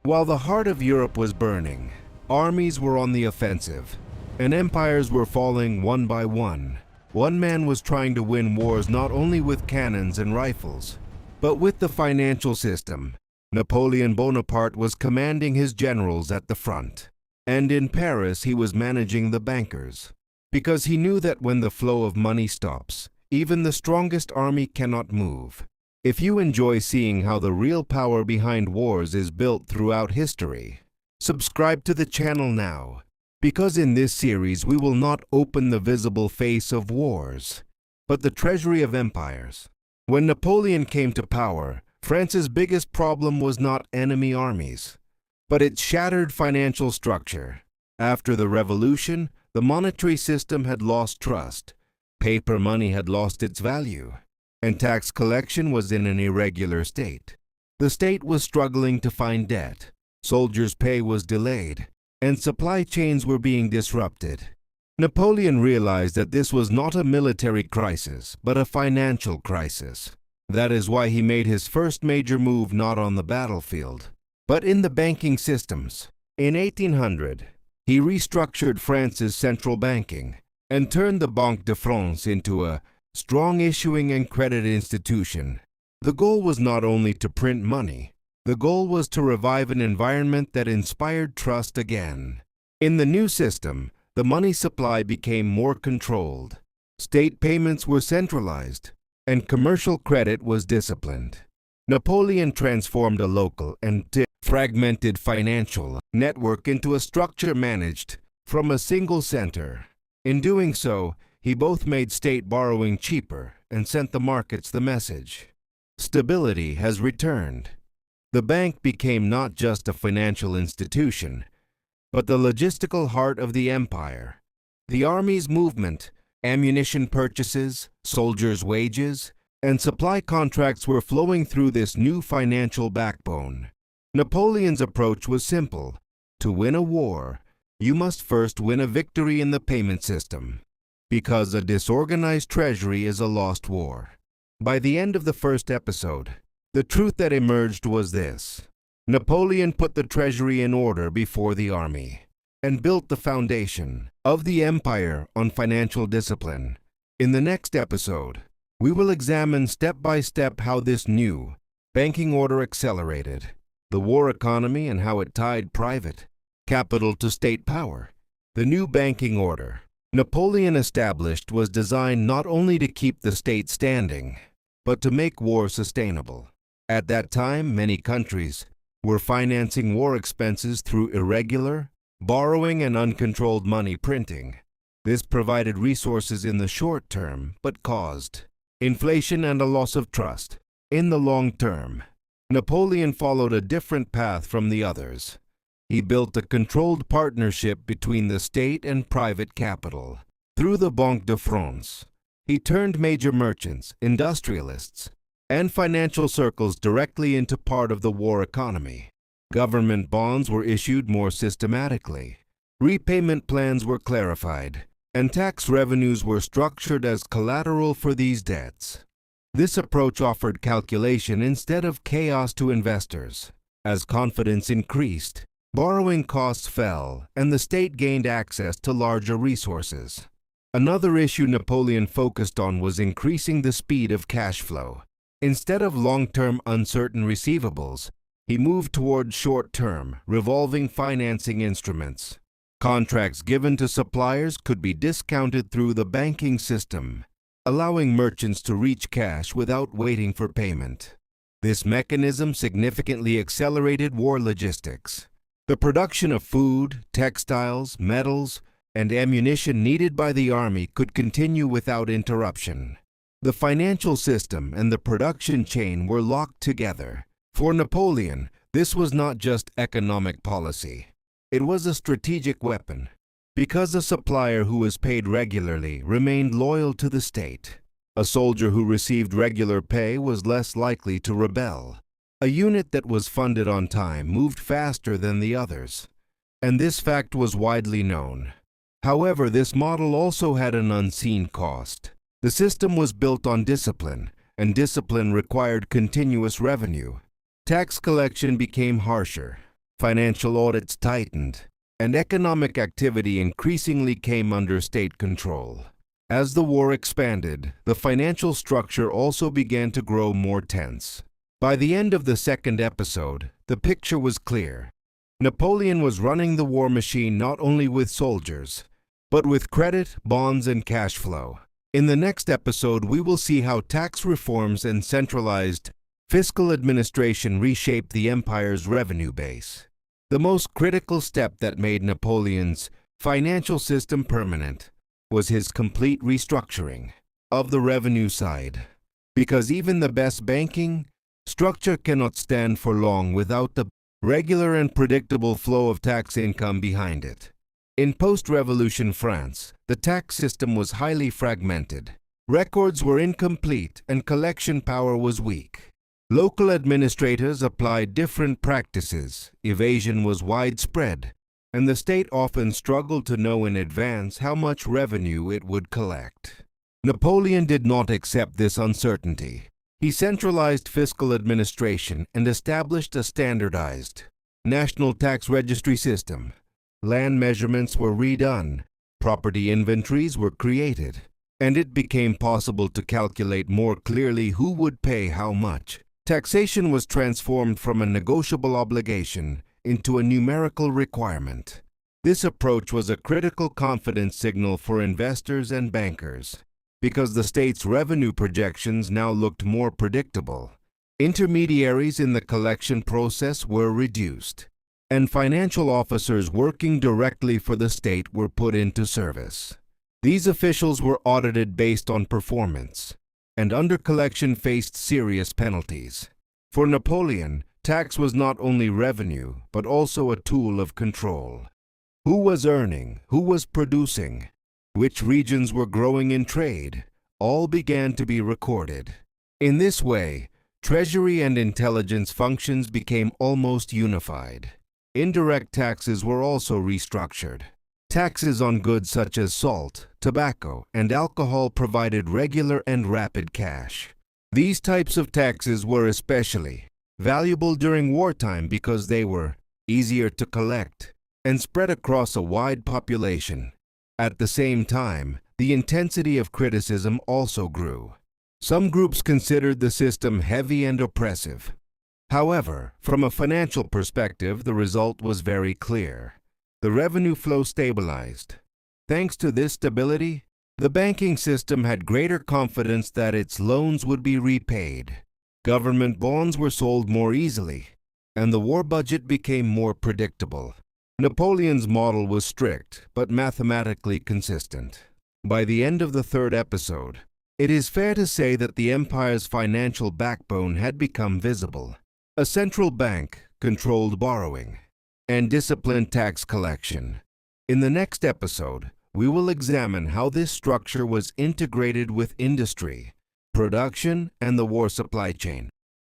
While the heart of Europe was burning, armies were on the offensive, and empires were falling one by one. One man was trying to win wars not only with cannons and rifles, but with the financial system. Napoleon Bonaparte was commanding his generals at the front, and in Paris he was managing the bankers, because he knew that when the flow of money stops, even the strongest army cannot move. If you enjoy seeing how the real power behind wars is built throughout history, subscribe to the channel now, because in this series we will not open the visible face of wars, but the treasury of empires. When Napoleon came to power, France's biggest problem was not enemy armies, but its shattered financial structure. After the revolution, the monetary system had lost trust, paper money had lost its value, and tax collection was in an irregular state. The state was struggling to find debt, soldiers' pay was delayed, and supply chains were being disrupted. Napoleon realized that this was not a military crisis, but a financial crisis. That is why he made his first major move not on the battlefield, but in the banking systems. In 1800, he restructured France's central banking and turned the Banque de France into a strong issuing and credit institution. The goal was not only to print money, the goal was to revive an environment that inspired trust again. In the new system, the money supply became more controlled, state payments were centralized, and commercial credit was disciplined. Napoleon transformed a local and fragmented financial network into a structure managed from a single center. In doing so, he both made state borrowing cheaper and sent the markets the message: stability has returned. The bank became not just a financial institution, but the logistical heart of the empire. The army's movement, ammunition purchases, soldiers' wages, and supply contracts were flowing through this new financial backbone. Napoleon's approach was simple. To win a war, you must first win a victory in the payment system, because a disorganized treasury is a lost war. By the end of the first episode, the truth that emerged was this: Napoleon put the treasury in order before the army, and built the foundation of the empire on financial discipline. In the next episode, we will examine step by step how this new banking order accelerated the war economy and how it tied private capital to state power. The new banking order Napoleon established was designed not only to keep the state standing, but to make war sustainable. At that time, many countries were financing war expenses through irregular borrowing and uncontrolled money printing. This provided resources in the short term, but caused inflation and a loss of trust. In the long term, Napoleon followed a different path from the others. He built a controlled partnership between the state and private capital. Through the Banque de France, he turned major merchants, industrialists, and financial circles directly into part of the war economy. Government bonds were issued more systematically, repayment plans were clarified, and tax revenues were structured as collateral for these debts. This approach offered calculation instead of chaos to investors. As confidence increased, borrowing costs fell, and the state gained access to larger resources. Another issue Napoleon focused on was increasing the speed of cash flow. Instead of long-term uncertain receivables, he moved toward short-term, revolving financing instruments. Contracts given to suppliers could be discounted through the banking system, allowing merchants to reach cash without waiting for payment. This mechanism significantly accelerated war logistics. The production of food, textiles, metals, and ammunition needed by the army could continue without interruption. The financial system and the production chain were locked together. For Napoleon, this was not just economic policy. It was a strategic weapon, because a supplier who was paid regularly remained loyal to the state. A soldier who received regular pay was less likely to rebel. A unit that was funded on time moved faster than the others, and this fact was widely known. However, this model also had an unseen cost. The system was built on discipline, and discipline required continuous revenue. Tax collection became harsher. financial audits tightened, and economic activity increasingly came under state control. As the war expanded, the financial structure also began to grow more tense. By the end of the second episode, the picture was clear. Napoleon was running the war machine not only with soldiers, but with credit, bonds, and cash flow. In the next episode, we will see how tax reforms and centralized fiscal administration reshaped the empire's revenue base. The most critical step that made Napoleon's financial system permanent was his complete restructuring of the revenue side. Because even the best banking structure cannot stand for long without the regular and predictable flow of tax income behind it. In post-revolution France, the tax system was highly fragmented. Records were incomplete and collection power was weak. Local administrators applied different practices, evasion was widespread, and the state often struggled to know in advance how much revenue it would collect. Napoleon did not accept this uncertainty. He centralized fiscal administration and established a standardized national tax registry system. Land measurements were redone, property inventories were created, and it became possible to calculate more clearly who would pay how much. Taxation was transformed from a negotiable obligation into a numerical requirement. This approach was a critical confidence signal for investors and bankers, because the state's revenue projections now looked more predictable. Intermediaries in the collection process were reduced, and financial officers working directly for the state were put into service. These officials were audited based on performance, and under-collection faced serious penalties. For Napoleon, tax was not only revenue, but also a tool of control. Who was earning? Who was producing? Which regions were growing in trade? All began to be recorded. In this way, treasury and intelligence functions became almost unified. Indirect taxes were also restructured. Taxes on goods such as salt, tobacco, and alcohol provided regular and rapid cash. These types of taxes were especially valuable during wartime because they were easier to collect and spread across a wide population. At the same time, the intensity of criticism also grew. Some groups considered the system heavy and oppressive. However, from a financial perspective, the result was very clear. The revenue flow stabilized. Thanks to this stability, the banking system had greater confidence that its loans would be repaid. Government bonds were sold more easily, and the war budget became more predictable. Napoleon's model was strict, but mathematically consistent. By the end of the third episode, it is fair to say that the empire's financial backbone had become visible. A central bank controlled borrowing and disciplined tax collection. In the next episode, we will examine how this structure was integrated with industry, production, and the war supply chain.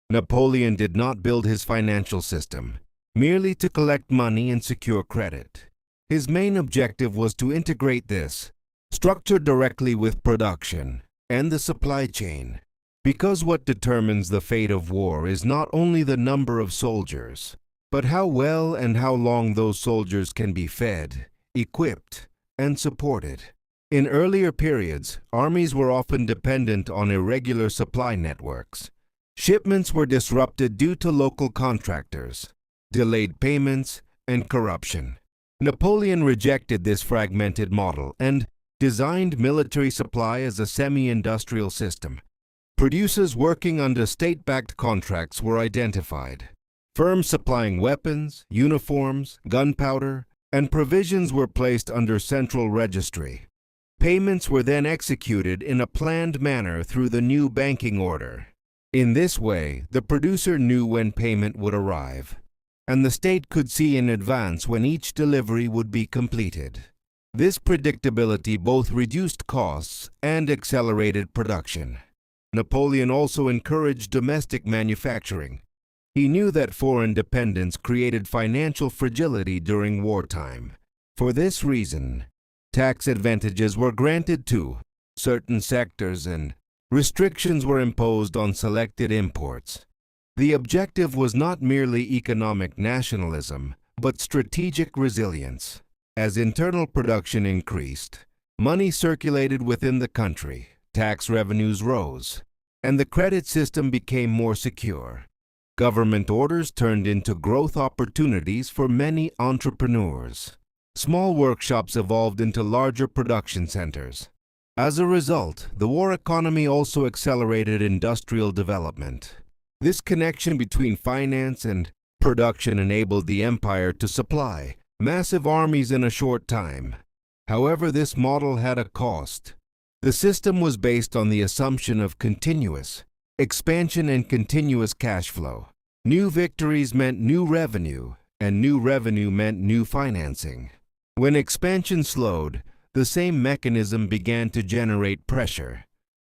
Napoleon did not build his financial system merely to collect money and secure credit. His main objective was to integrate this structure directly with production and the supply chain. Because what determines the fate of war is not only the number of soldiers, but how well and how long those soldiers can be fed, equipped, and supported. In earlier periods, armies were often dependent on irregular supply networks. Shipments were disrupted due to local contractors, delayed payments, and corruption. Napoleon rejected this fragmented model and designed military supply as a semi-industrial system. Producers working under state-backed contracts were identified. Firms supplying weapons, uniforms, gunpowder, and provisions were placed under central registry. Payments were then executed in a planned manner through the new banking order. In this way, the producer knew when payment would arrive, and the state could see in advance when each delivery would be completed. This predictability both reduced costs and accelerated production. Napoleon also encouraged domestic manufacturing. He knew that foreign dependence created financial fragility during wartime. For this reason, tax advantages were granted to certain sectors and restrictions were imposed on selected imports. The objective was not merely economic nationalism, but strategic resilience. As internal production increased, money circulated within the country, tax revenues rose, and the credit system became more secure. Government orders turned into growth opportunities for many entrepreneurs. Small workshops evolved into larger production centers. As a result, the war economy also accelerated industrial development. This connection between finance and production enabled the empire to supply massive armies in a short time. However, this model had a cost. The system was based on the assumption of continuous expansion and continuous cash flow. New victories meant new revenue, and new revenue meant new financing. When expansion slowed, the same mechanism began to generate pressure.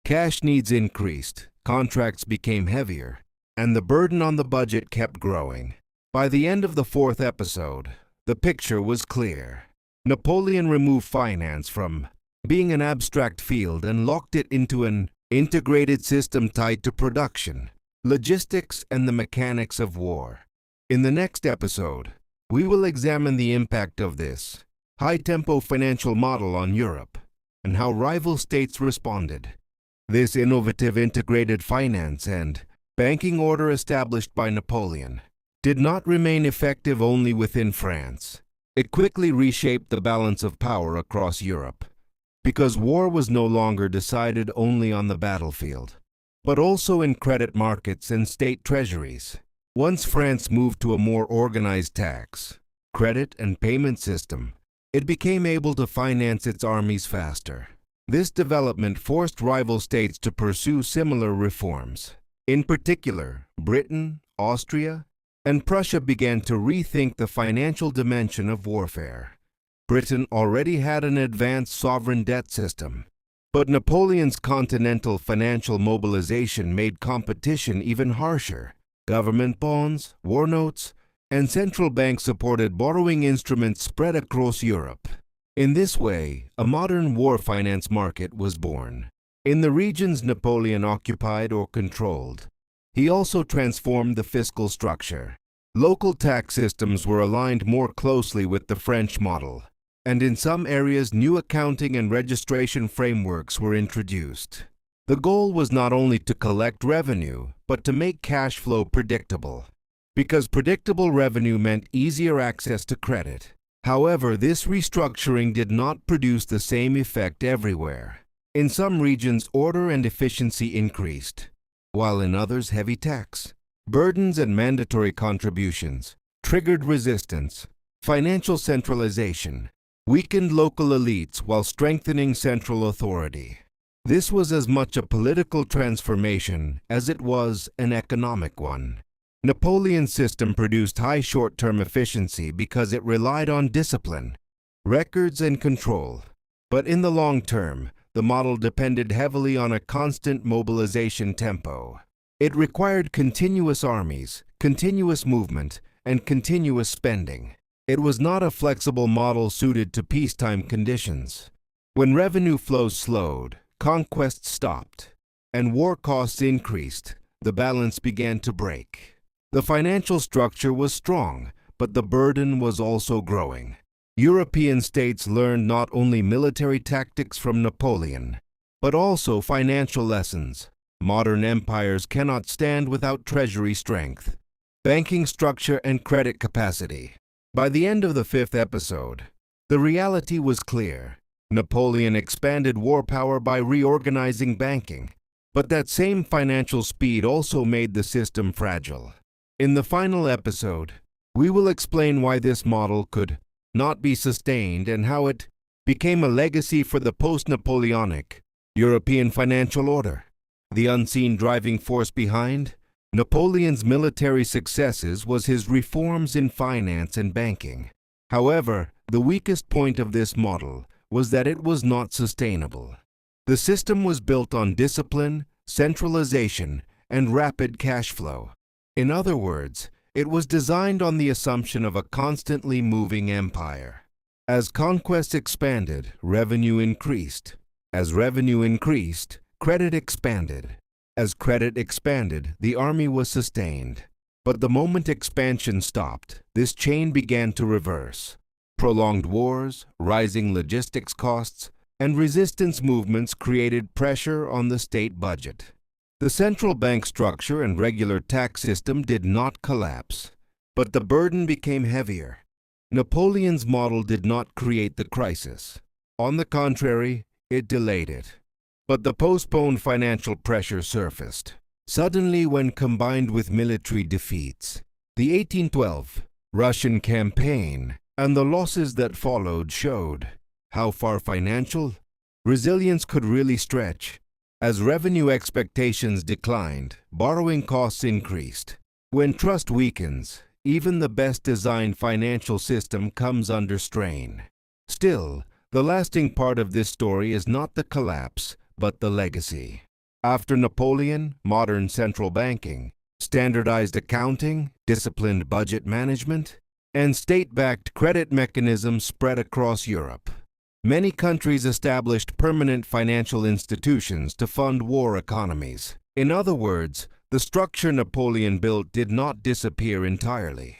Cash needs increased, contracts became heavier, and the burden on the budget kept growing. By the end of the fourth episode, the picture was clear. Napoleon removed finance from being an abstract field and locked it into an integrated system tied to production, logistics, and the mechanics of war. In the next episode, we will examine the impact of this high-tempo financial model on Europe and how rival states responded. This innovative integrated finance and banking order established by Napoleon did not remain effective only within France. It quickly reshaped the balance of power across Europe, because war was no longer decided only on the battlefield, but also in credit markets and state treasuries. Once France moved to a more organized tax, credit, and payment system, it became able to finance its armies faster. This development forced rival states to pursue similar reforms. In particular, Britain, Austria, and Prussia began to rethink the financial dimension of warfare. Britain already had an advanced sovereign debt system, but Napoleon's continental financial mobilization made competition even harsher. Government bonds, war notes, and central bank-supported borrowing instruments spread across Europe. In this way, a modern war finance market was born. In the regions Napoleon occupied or controlled, he also transformed the fiscal structure. Local tax systems were aligned more closely with the French model, and in some areas new accounting and registration frameworks were introduced. The goal was not only to collect revenue, but to make cash flow predictable, because predictable revenue meant easier access to credit. However, this restructuring did not produce the same effect everywhere. In some regions, order and efficiency increased, while in others, heavy tax, burdens, and mandatory contributions triggered resistance. Financial centralization weakened local elites while strengthening central authority. This was as much a political transformation as it was an economic one. Napoleon's system produced high short-term efficiency because it relied on discipline, records, and control. But in the long term, the model depended heavily on a constant mobilization tempo. It required continuous armies, continuous movement, and continuous spending. It was not a flexible model suited to peacetime conditions. When revenue flows slowed, conquests stopped, and war costs increased, the balance began to break. The financial structure was strong, but the burden was also growing. European states learned not only military tactics from Napoleon, but also financial lessons. Modern empires cannot stand without treasury strength, banking structure, and credit capacity. By the end of the fifth episode, the reality was clear. Napoleon expanded war power by reorganizing banking, but that same financial speed also made the system fragile. In the final episode, we will explain why this model could not be sustained and how it became a legacy for the post-Napoleonic European financial order. The unseen driving force behind Napoleon's military successes was his reforms in finance and banking. However, the weakest point of this model was that it was not sustainable. The system was built on discipline, centralization, and rapid cash flow. In other words, it was designed on the assumption of a constantly moving empire. As conquests expanded, revenue increased. As revenue increased, credit expanded. As credit expanded, the army was sustained. But the moment expansion stopped, this chain began to reverse. Prolonged wars, rising logistics costs, and resistance movements created pressure on the state budget. The central bank structure and regular tax system did not collapse, but the burden became heavier. Napoleon's model did not create the crisis. On the contrary, it delayed it. But the postponed financial pressure surfaced. Suddenly, when combined with military defeats, the 1812 Russian campaign and the losses that followed showed how far financial resilience could really stretch. As revenue expectations declined, borrowing costs increased. When trust weakens, even the best-designed financial system comes under strain. Still, the lasting part of this story is not the collapse, but the legacy. After Napoleon, modern central banking, standardized accounting, disciplined budget management, and state-backed credit mechanisms spread across Europe. Many countries established permanent financial institutions to fund war economies. In other words, the structure Napoleon built did not disappear entirely.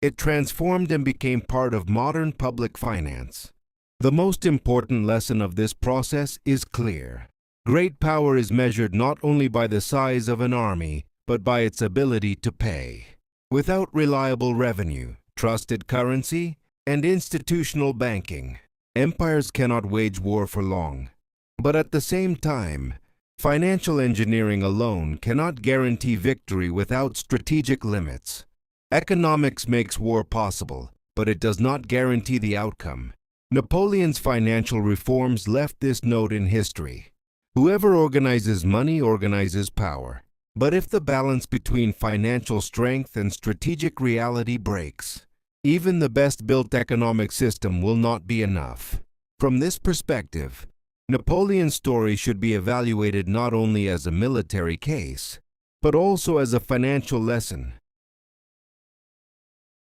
It transformed and became part of modern public finance. The most important lesson of this process is clear. Great power is measured not only by the size of an army, but by its ability to pay. Without reliable revenue, trusted currency, and institutional banking, empires cannot wage war for long. But at the same time, financial engineering alone cannot guarantee victory without strategic limits. Economics makes war possible, but it does not guarantee the outcome. Napoleon's financial reforms left this note in history. Whoever organizes money organizes power. But if the balance between financial strength and strategic reality breaks, even the best-built economic system will not be enough. From this perspective, Napoleon's story should be evaluated not only as a military case, but also as a financial lesson.